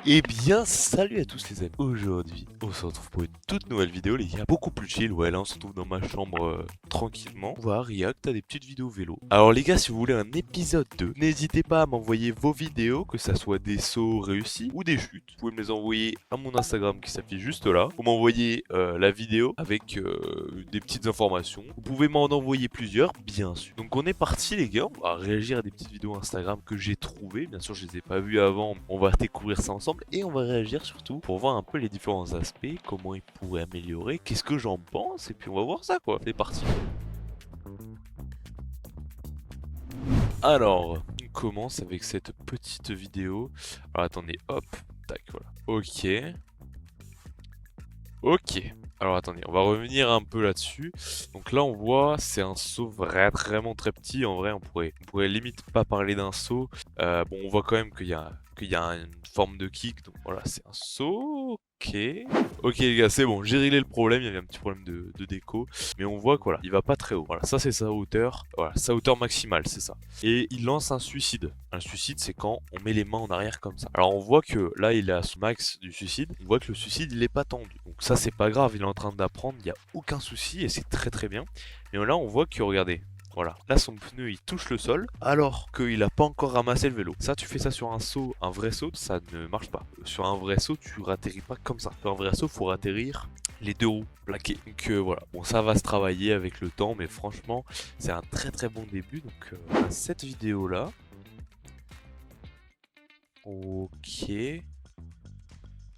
Eh bien, salut à tous les amis. Aujourd'hui, on se retrouve pour une toute nouvelle vidéo, les gars. Beaucoup plus chill. Ouais, là, on se retrouve dans ma chambre tranquillement. On va react à des petites vidéos vélo. Alors, les gars, si vous voulez un épisode 2, n'hésitez pas à m'envoyer vos vidéos, que ça soit des sauts réussis ou des chutes. Vous pouvez me les envoyer à mon Instagram qui s'affiche juste là. Vous m'envoyez la vidéo avec des petites informations. Vous pouvez m'en envoyer plusieurs, bien sûr. Donc, on est parti, les gars. On va réagir à des petites vidéos Instagram que j'ai trouvées. Bien sûr, je les ai pas vues avant. On va découvrir ça ensemble et on va réagir surtout pour voir un peu les différents aspects, comment ils pourraient améliorer, qu'est-ce que j'en pense, et puis on va voir ça quoi. C'est parti. Alors, on commence avec cette petite vidéo. Alors attendez, hop, tac, voilà. Ok. Ok. Alors attendez, on va revenir un peu là-dessus. Donc là on voit, c'est un saut vraiment très petit. En vrai, on pourrait limite pas parler d'un saut. Bon, on voit quand même qu'il y a une forme de kick. Donc voilà, c'est un saut. Ok. Ok les gars, c'est bon, j'ai réglé le problème. Il y avait un petit problème de déco. Mais on voit que voilà, il va pas très haut. Voilà, ça c'est sa hauteur. Voilà, sa hauteur maximale, c'est ça. Et il lance un suicide. Un suicide, c'est quand on met les mains en arrière comme ça. Alors on voit que là, il est à son max du suicide. On voit que le suicide, il est pas tendu. Donc ça, c'est pas grave. Il est en train d'apprendre. Il n'y a aucun souci et c'est très très bien. Mais là, on voit que, regardez. Voilà, là son pneu il touche le sol alors qu'il a pas encore ramassé le vélo. Ça, tu fais ça sur un saut, un vrai saut, ça ne marche pas. Sur un vrai saut, tu ratterris pas comme ça. Sur un vrai saut, faut ratterrir les deux roues plaquées. Donc voilà, bon ça va se travailler avec le temps, mais franchement, c'est un très très bon début. Donc cette vidéo là, ok.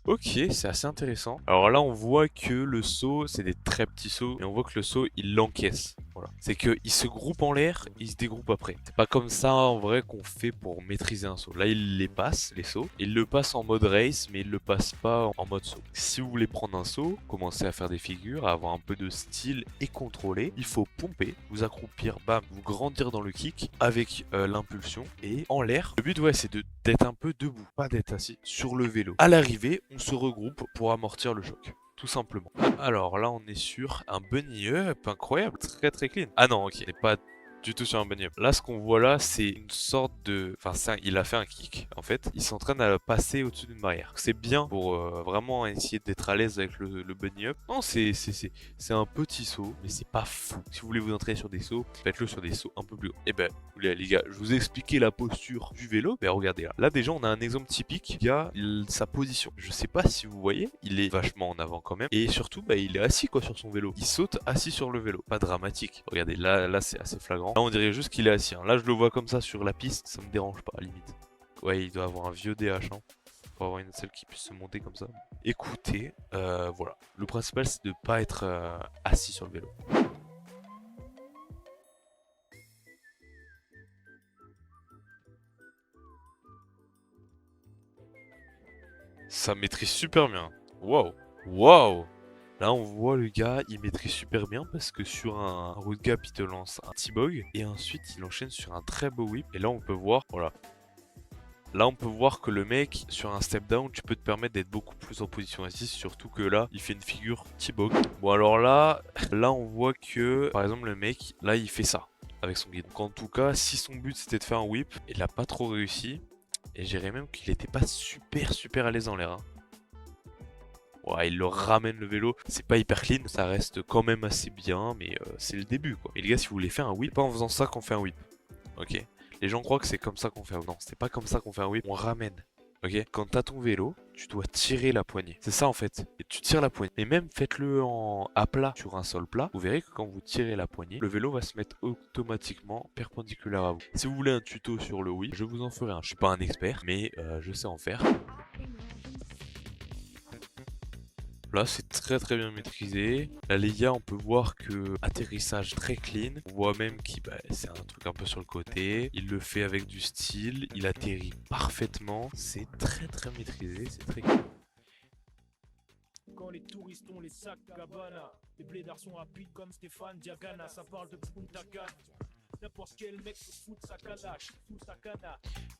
Ok, c'est assez intéressant. Alors là, on voit que le saut, c'est des très petits sauts, et on voit que le saut, il l'encaisse. Voilà. C'est qu'il se groupe en l'air, il se dégroupe après. C'est pas comme ça, en vrai, qu'on fait pour maîtriser un saut. Là, il les passe, les sauts. Il le passe en mode race, mais il le passe pas en mode saut. Si vous voulez prendre un saut, commencer à faire des figures, à avoir un peu de style et contrôler, il faut pomper, vous accroupir, bam, vous grandir dans le kick avec l'impulsion et en l'air. Le but, ouais, c'est d'être un peu debout, pas d'être assis sur le vélo. À l'arrivée, on se regroupe pour amortir le choc. Tout simplement. Alors là, on est sur un bunny up incroyable, très très clean. Ah non, ok, on n'est pas du tout sur un bunny up. Là, ce qu'on voit là, c'est une sorte de... Enfin, il a fait un kick, en fait. Il s'entraîne à passer au-dessus d'une barrière. C'est bien pour vraiment essayer d'être à l'aise avec le bunny up. Non, c'est un petit saut, mais c'est pas fou. Si vous voulez vous entraîner sur des sauts, faites-le sur des sauts un peu plus hauts. Et ben, les gars, je vous ai expliqué la posture du vélo. Mais regardez là. Là, déjà, on a un exemple typique. Il y a sa position. Je sais pas si vous voyez, il est vachement en avant quand même. Et surtout, bah, il est assis quoi sur son vélo. Il saute assis sur le vélo. Pas dramatique. Regardez, là c'est assez flagrant. Là, on dirait juste qu'il est assis. Hein. Là, je le vois comme ça sur la piste. Ça me dérange pas, à limite. Ouais, il doit avoir un vieux DH. Hein. Pour avoir une selle qui puisse se monter comme ça. Écoutez, voilà. Le principal, c'est de pas être assis sur le vélo. Ça maîtrise super bien. Waouh. Waouh. Là, on voit le gars, il maîtrise super bien parce que sur un road gap, il te lance un T-Bog et ensuite il enchaîne sur un très beau whip. Et là, on peut voir, voilà. Là, on peut voir que le mec, sur un step down, tu peux te permettre d'être beaucoup plus en position assise, surtout que là, il fait une figure T-Bog. Bon, alors là, on voit que, par exemple, le mec, là, il fait ça avec son guide. Donc, en tout cas, si son but c'était de faire un whip, il a pas trop réussi. Et je dirais même qu'il était pas super à l'aise en l'air. Hein. Ouais, il leur ramène le vélo. C'est pas hyper clean, ça reste quand même assez bien, mais c'est le début quoi. Et les gars, si vous voulez faire un whip, pas en faisant ça qu'on fait un whip. Ok. Les gens croient que c'est comme ça qu'on fait un... Non, c'est pas comme ça qu'on fait un whip, on ramène. Ok. Quand t'as ton vélo, tu dois tirer la poignée. C'est ça en fait. Et tu tires la poignée. Et même faites-le à plat, sur un sol plat. Vous verrez que quand vous tirez la poignée, le vélo va se mettre automatiquement perpendiculaire à vous. Si vous voulez un tuto sur le whip, je vous en ferai un. Je suis pas un expert, mais je sais en faire. Là, c'est très bien maîtrisé. Là, les gars, on peut voir que atterrissage très clean. On voit même qu'il c'est un truc un peu sur le côté. Il le fait avec du style. Il atterrit parfaitement. C'est très maîtrisé. C'est très clean. Quand les touristes ont les sacs Gabbana, les blédards sont rapides comme Stéphane Diagana, ça parle de Punta Cana.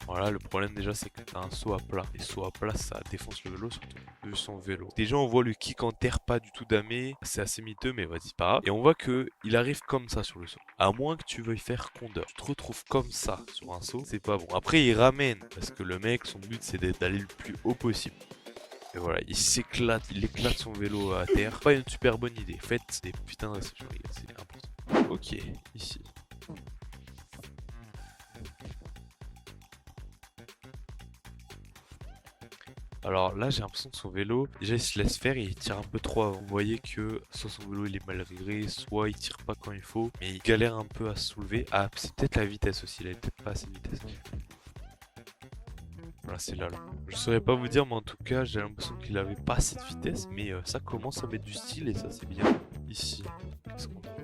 Voilà, le problème déjà c'est que t'as un saut à plat. Et saut à plat ça défonce le vélo surtout de son vélo. Déjà on voit le kick en terre pas du tout damé. C'est assez miteux mais vas-y pas grave. Et on voit que il arrive comme ça sur le saut. À moins que tu veuilles faire condor. Tu te retrouves comme ça sur un saut, c'est pas bon. Après il ramène parce que le mec son but c'est d'aller le plus haut possible. Et voilà, il s'éclate, il éclate son vélo à terre. Pas une super bonne idée. Faites des putains de réceptions les gars, c'est important. Ok, ici. Alors là j'ai l'impression que son vélo, déjà il se laisse faire et il tire un peu trop avant. Vous voyez que soit son vélo il est mal réglé, soit il tire pas quand il faut, mais il galère un peu à se soulever. Ah c'est peut-être la vitesse aussi, il a peut-être pas assez de vitesse. Voilà c'est là. Je saurais pas vous dire mais en tout cas j'ai l'impression qu'il avait pas assez de vitesse, mais ça commence à mettre du style et ça c'est bien. Ici, qu'est-ce qu'on a ?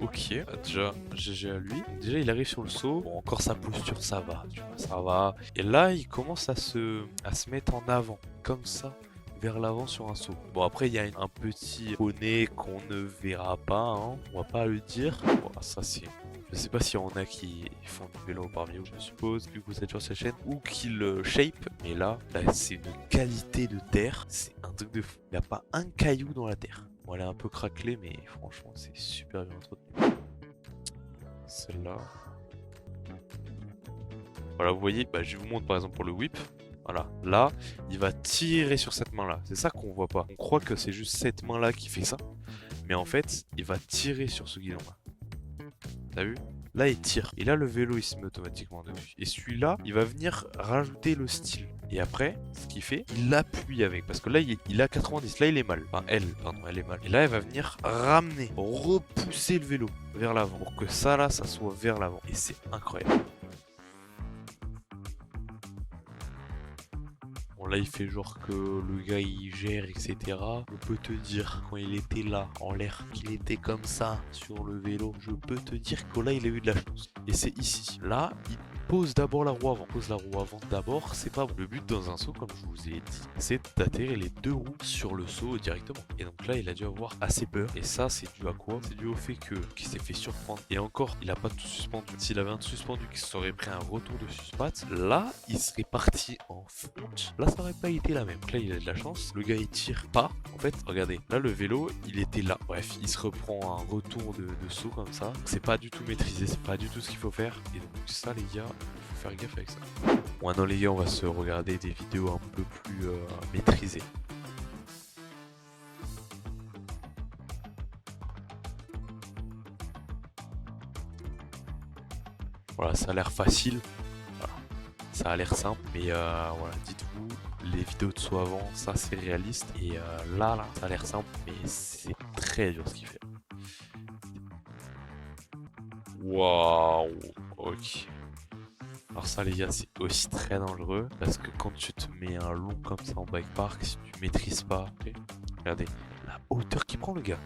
Ok, déjà GG à lui. Déjà il arrive sur le saut. Bon, encore sa posture ça va, tu vois, ça va. Et là il commence à se mettre en avant, comme ça, vers l'avant sur un saut. Bon après il y a un petit poney qu'on ne verra pas, hein. On va pas le dire. Bon, ça c'est... Je sais pas s'il y en a qui font du vélo parmi vous, je suppose, vu que vous êtes sur cette chaîne, ou qui le shape. Mais là c'est une qualité de terre, c'est un truc de fou. Il n'y a pas un caillou dans la terre. Bon, elle est un peu craquelée, mais franchement, c'est super bien entretenu. Celle-là. Voilà, vous voyez, bah, je vous montre par exemple pour le whip. Voilà, là, il va tirer sur cette main-là. C'est ça qu'on voit pas. On croit que c'est juste cette main-là qui fait ça. Mais en fait, il va tirer sur ce guidon-là. T'as vu? Là, il tire. Et là, le vélo, il se met automatiquement dessus. Et celui-là, il va venir rajouter le style. Et après, ce qu'il fait, il l'appuie avec. Parce que là, il a 90. Là, il est mal. Enfin, elle, pardon, elle est mal. Et là, elle va venir ramener, repousser le vélo vers l'avant. Pour que ça, là, ça soit vers l'avant. Et c'est incroyable. Bon, là, il fait genre que le gars, il gère, etc. Je peux te dire, quand il était là, en l'air, qu'il était comme ça, sur le vélo, je peux te dire que là, il a eu de la chance. Et c'est ici. Là, il pose d'abord la roue avant. Pose la roue avant d'abord, c'est pas bon. Le but dans un saut, comme je vous ai dit, c'est d'atterrir les deux roues sur le saut directement. Et donc là, il a dû avoir assez peur. Et ça, c'est dû à quoi? C'est dû au fait qu'il s'est fait surprendre. Et encore, il a pas tout suspendu. S'il avait un suspendu qui serait pris un retour de suspat, là, il serait parti en fonte. Là, ça aurait pas été la même. Donc là, il a de la chance. Le gars, il tire pas. En fait, regardez, là, le vélo, il était là. Bref, il se reprend un retour de saut comme ça. C'est pas du tout maîtrisé, c'est pas du tout ce qu'il faut faire. Et donc ça, les gars, il faut faire gaffe avec ça. Bon, maintenant, les gars, on va se regarder des vidéos un peu plus maîtrisées. Voilà, ça a l'air facile. Voilà. Ça a l'air simple, mais voilà, dites-vous, les vidéos de saut avant, ça c'est réaliste. Et là, ça a l'air simple, mais c'est très dur ce qu'il fait. Waouh, ok. Alors ça les gars, c'est aussi très dangereux, parce que quand tu te mets un long comme ça en bike park, si tu maîtrises pas, okay, regardez, la hauteur qu'il prend le gars.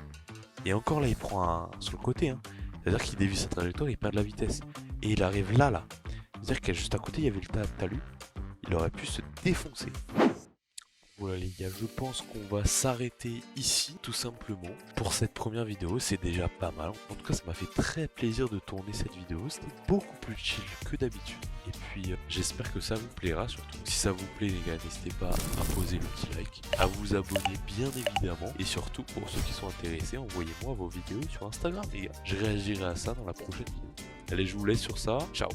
Et encore là, il prend un sur le côté, hein. C'est-à-dire qu'il dévie sa trajectoire, il perd de la vitesse. Et il arrive là. C'est-à-dire que juste à côté, il y avait le talus. Il aurait pu se défoncer. Voilà les gars, je pense qu'on va s'arrêter ici, tout simplement. Pour cette première vidéo, c'est déjà pas mal. En tout cas, ça m'a fait très plaisir de tourner cette vidéo. C'était beaucoup plus chill que d'habitude. Et puis, j'espère que ça vous plaira. Surtout, si ça vous plaît les gars, n'hésitez pas à poser le petit like, à vous abonner bien évidemment. Et surtout, pour ceux qui sont intéressés, envoyez-moi vos vidéos sur Instagram les gars. Je réagirai à ça dans la prochaine vidéo. Allez, je vous laisse sur ça. Ciao.